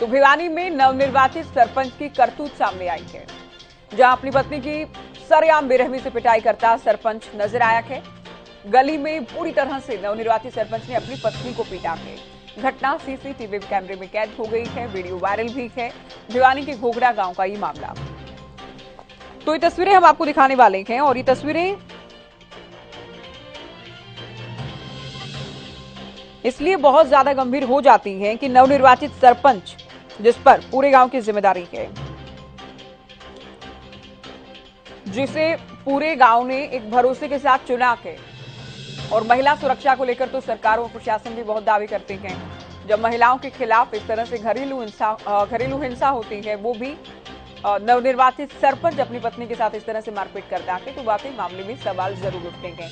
तो भिवानी में नवनिर्वाचित सरपंच की करतूत सामने आई है, जहां अपनी पत्नी की सरेआम बेरहमी से पिटाई करता सरपंच नजर आया है। गली में पूरी तरह से नवनिर्वाचित सरपंच ने अपनी पत्नी को पीटा है। घटना सीसीटीवी कैमरे में कैद हो गई है, वीडियो वायरल भी है। भिवानी के घोघरा गांव का ये मामला। तो ये तस्वीरें हम आपको दिखाने वाले हैं और ये तस्वीरें इसलिए बहुत ज्यादा गंभीर हो जाती हैं कि नवनिर्वाचित सरपंच जिस पर पूरे गांव की जिम्मेदारी है, जिसे पूरे गांव ने एक भरोसे के साथ चुना है। और महिला सुरक्षा को लेकर तो सरकार और प्रशासन भी बहुत दावे करते हैं। जब महिलाओं के खिलाफ इस तरह से घरेलू हिंसा होती है, वो भी नवनिर्वाचित सरपंच अपनी पत्नी के साथ इस तरह से मारपीट करता है, तो वाकई मामले में सवाल जरूर उठते हैं।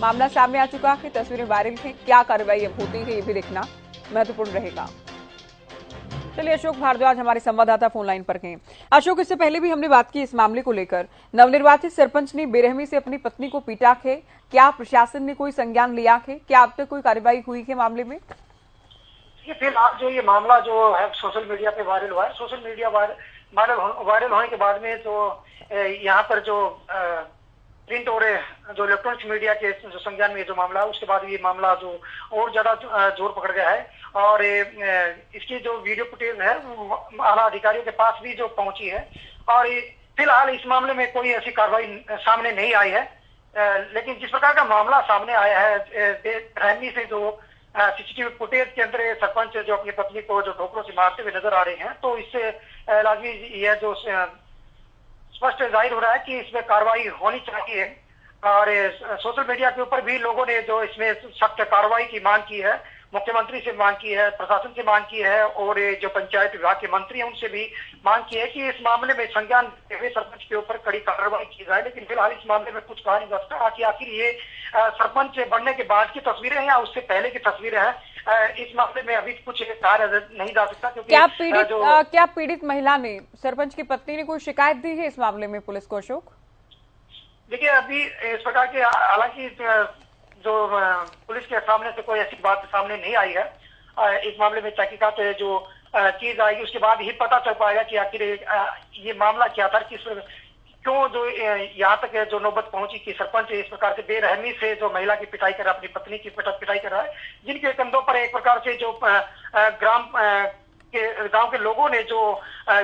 मामला सामने आ चुका है, तस्वीरें वायरल हैं। क्या कार्रवाई अब होती है, ये भी देखना महत्वपूर्ण रहेगा। चलिए, अशोक भारद्वाज हमारे संवाददाता फोन लाइन पर हैं। अशोक, इससे पहले भी हमने बात की इस मामले को लेकर। नवनिर्वाचित सरपंच ने बेरहमी से अपनी पत्नी को पीटा है। क्या प्रशासन ने कोई संज्ञान लिया है? क्या अब तक कोई कार्रवाई हुई है मामले में? फिलहाल जो ये मामला जो है सोशल मीडिया पे वायरल हुआ है, सोशल मीडिया वायरल होने के बाद में तो यहाँ पर जो प्रिंट और जो इलेक्ट्रॉनिक्स मीडिया के जो संज्ञान में जो मामला है, उसके बाद ये मामला जो और ज्यादा जोर पकड़ गया है। और इसकी जो वीडियो फुटेज है आला अधिकारियों के पास भी जो पहुंची है। और फिलहाल इस मामले में कोई ऐसी कार्रवाई सामने नहीं आई है। लेकिन जिस प्रकार का मामला सामने आया है, बेरहमी से जो सीसीटीवी फुटेज के अंदर सरपंच जो अपनी पत्नी को जो ठोकरों से मारते हुए नजर आ रहे हैं, तो इससे लाजमी यह जो स्पष्ट जाहिर हो रहा है कि इसमें कार्रवाई होनी चाहिए। और सोशल मीडिया के ऊपर भी लोगों ने जो इसमें सख्त कार्रवाई की मांग की है, मुख्यमंत्री से मांग की है, प्रशासन से मांग की है, और जो पंचायत विभाग के मंत्री हैं उनसे भी मांग की है कि इस मामले में संज्ञान सरपंच के ऊपर कड़ी कार्रवाई की जाए। लेकिन फिलहाल इस मामले में कुछ कहा नहीं जा सकता कि आखिर ये सरपंच बनने के बाद की तस्वीरें हैं या उससे पहले की तस्वीरें हैं। इस मामले में अभी कुछ कहा नहीं जा सकता, क्योंकि क्या पीड़ित महिला ने, सरपंच की पत्नी ने कोई शिकायत दी है इस मामले में पुलिस को? अशोक, देखिए, अभी इस प्रकार के हालांकि जो पुलिस के सामने से कोई ऐसी बात सामने नहीं आई है। इस मामले में तहकीकात जो की जाएगी, उसके बाद ही पता चल पाएगा कि आखिर ये मामला क्या था, क्यों जो यहाँ तक जो नौबत पहुंची कि सरपंच इस प्रकार से बेरहमी से जो महिला की पिटाई कर रहा है, अपनी पत्नी की पिटाई कर रहा है, जिनके कंधों पर एक प्रकार से जो गांव के लोगों ने जो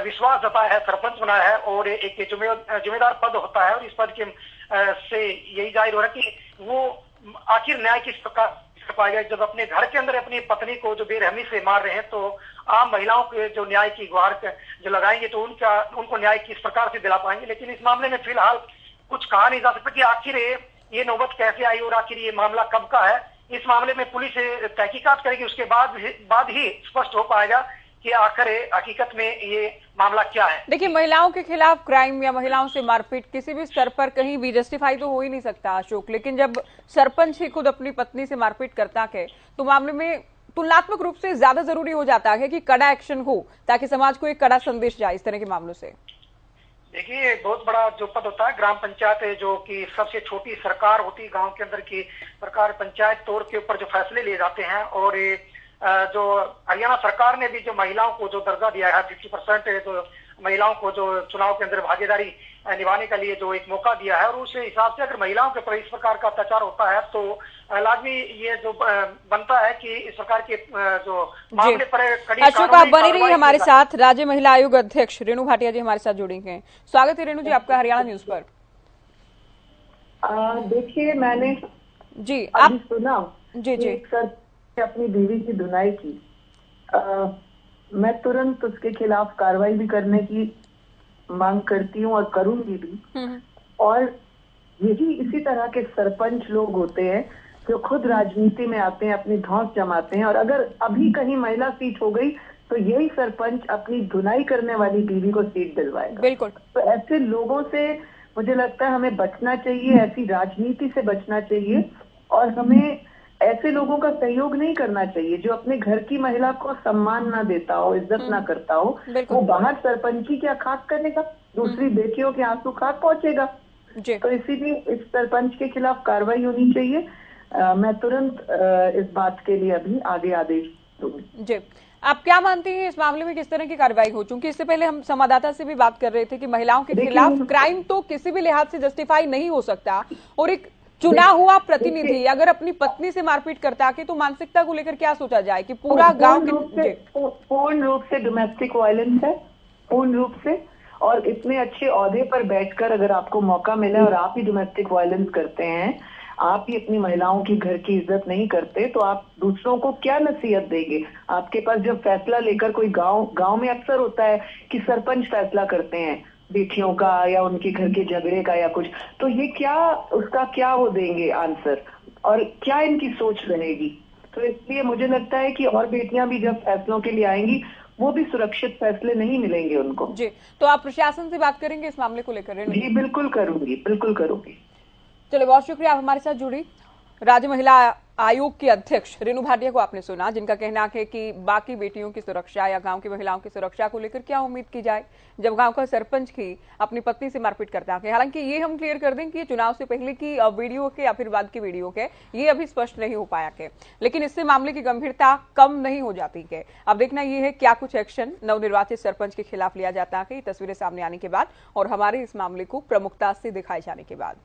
विश्वास जताया है, सरपंच बनाया है और एक जिम्मेदार पद होता है। और इस पद के से यही जाहिर हो रहा है कि वो आखिर न्याय किस प्रकार कर पाएगा। जब अपने घर के अंदर अपनी पत्नी को जो बेरहमी से मार रहे हैं, तो आम महिलाओं के जो न्याय की गुहार जो लगाएंगे, तो उनको न्याय किस प्रकार से दिला पाएंगे। लेकिन इस मामले में फिलहाल कुछ कहा नहीं जा सकता कि आखिर ये नौबत कैसे आई और आखिर ये मामला कब का है। इस मामले में पुलिस तहकीकात करेगी, उसके बाद ही स्पष्ट हो पाएगा कि आखिर हकीकत में ये मामला क्या है। देखिए, महिलाओं के खिलाफ क्राइम या महिलाओं से मारपीट किसी भी स्तर पर कहीं भी जस्टिफाई तो हो ही नहीं सकता अशोक, लेकिन जब सरपंच ही खुद अपनी पत्नी से मारपीट करता है, तो मामले में तुलनात्मक रूप से ज्यादा जरूरी हो जाता है कि कड़ा एक्शन हो, ताकि समाज को एक कड़ा संदेश जाए इस तरह के मामलों से। देखिए, बहुत बड़ा जो पद होता है ग्राम पंचायत, जो कि सबसे छोटी सरकार होती है गाँव के अंदर की सरकार, पंचायत तौर के ऊपर जो फैसले लिए जाते हैं। और जो हरियाणा सरकार ने भी जो महिलाओं को जो दर्जा दिया है, 50% जो महिलाओं को जो चुनाव के अंदर भागीदारी निभाने के लिए जो एक मौका दिया है, और उस हिसाब से अगर महिलाओं के ऊपर इस प्रकार का अत्याचार होता है, तो लाजमी ये जो बनता है कि इस प्रकार के जो मामले पर कड़ी। अशोक, आप बने रहिए हमारे साथ। राज्य महिला आयोग अध्यक्ष रेणु भाटिया जी हमारे साथ जुड़ी हैं। स्वागत है रेणु जी आपका हरियाणा न्यूज पर। देखिए, मैंने जी अभी सुना जी अपनी बीवी की धुनाई की। मैं तुरंत उसके खिलाफ कार्रवाई भी करने की मांग करती हूँ और करूंगी भी। और यही इसी तरह के सरपंच लोग होते हैं जो खुद राजनीति में आते हैं, अपनी धौंस जमाते हैं। और अगर अभी कहीं महिला सीट हो गई, तो यही सरपंच अपनी धुनाई करने वाली बीवी को सीट दिलवाएगा। बिल्कुल। तो ऐसे लोगों से मुझे लगता है हमें बचना चाहिए, ऐसी राजनीति से बचना चाहिए। और हमें ऐसे लोगों का सहयोग नहीं करना चाहिए जो अपने घर की महिला को सम्मान ना देता हो, इज्जत ना करता हो। वो बाहर सरपंची क्या खाक करेगा, दूसरी बेटियों के आंसू खाक पहुंचेगा। तो इसीलिए इस सरपंच के खिलाफ कार्रवाई होनी चाहिए। मैं तुरंत इस बात के लिए अभी आगे आदेश दूंगी। जी, आप क्या मानती हैं इस मामले में किस तरह की कार्रवाई हो? चूंकि इससे पहले हम संवाददाता से भी बात कर रहे थे कि महिलाओं के खिलाफ क्राइम तो किसी भी लिहाज से जस्टिफाई नहीं हो सकता, और एक चुना हुआ प्रतिनिधि अगर अपनी पत्नी से मारपीट करता है तो मानसिकता को लेकर क्या सोचा जाए कि पूरा गांव पूर्ण रूप से डोमेस्टिक वायलेंस है, पूर्ण रूप से। और इतने अच्छे ओहदे पर बैठकर अगर आपको मौका मिले और आप ही डोमेस्टिक वायलेंस करते हैं, आप ही अपनी महिलाओं की घर की इज्जत नहीं करते, तो आप दूसरों को क्या नसीहत देंगे? आपके पास जब फैसला लेकर कोई गांव में अक्सर होता है कि सरपंच फैसला करते हैं बेटियों का या उनके घर के झगड़े का या कुछ, तो ये क्या उसका क्या वो देंगे आंसर, और क्या इनकी सोच रहेगी? तो इसलिए मुझे लगता है कि और बेटियां भी जब फैसलों के लिए आएंगी, वो भी सुरक्षित फैसले नहीं मिलेंगे उनको। जी, तो आप प्रशासन से बात करेंगे इस मामले को लेकर? जी बिल्कुल करूंगी, बिल्कुल करूंगी। चलिए, बहुत शुक्रिया आप हमारे साथ जुड़ी। राज्य महिला आयोग की अध्यक्ष रेणु भाटिया को आपने सुना, जिनका कहना है कि बाकी बेटियों की सुरक्षा या गांव की महिलाओं की सुरक्षा को लेकर क्या उम्मीद की जाए जब गांव का सरपंच की अपनी पत्नी से मारपीट करता है। हालांकि ये हम क्लियर कर दें कि ये चुनाव से पहले की वीडियो के या फिर बाद की वीडियो के, ये अभी स्पष्ट नहीं हो पाया के, लेकिन इससे मामले की गंभीरता कम नहीं हो जाती है। अब देखना यह है क्या कुछ एक्शन नवनिर्वाचित सरपंच के खिलाफ लिया जाता है, तस्वीरें सामने आने के बाद और हमारे इस मामले को प्रमुखता से दिखाए जाने के बाद।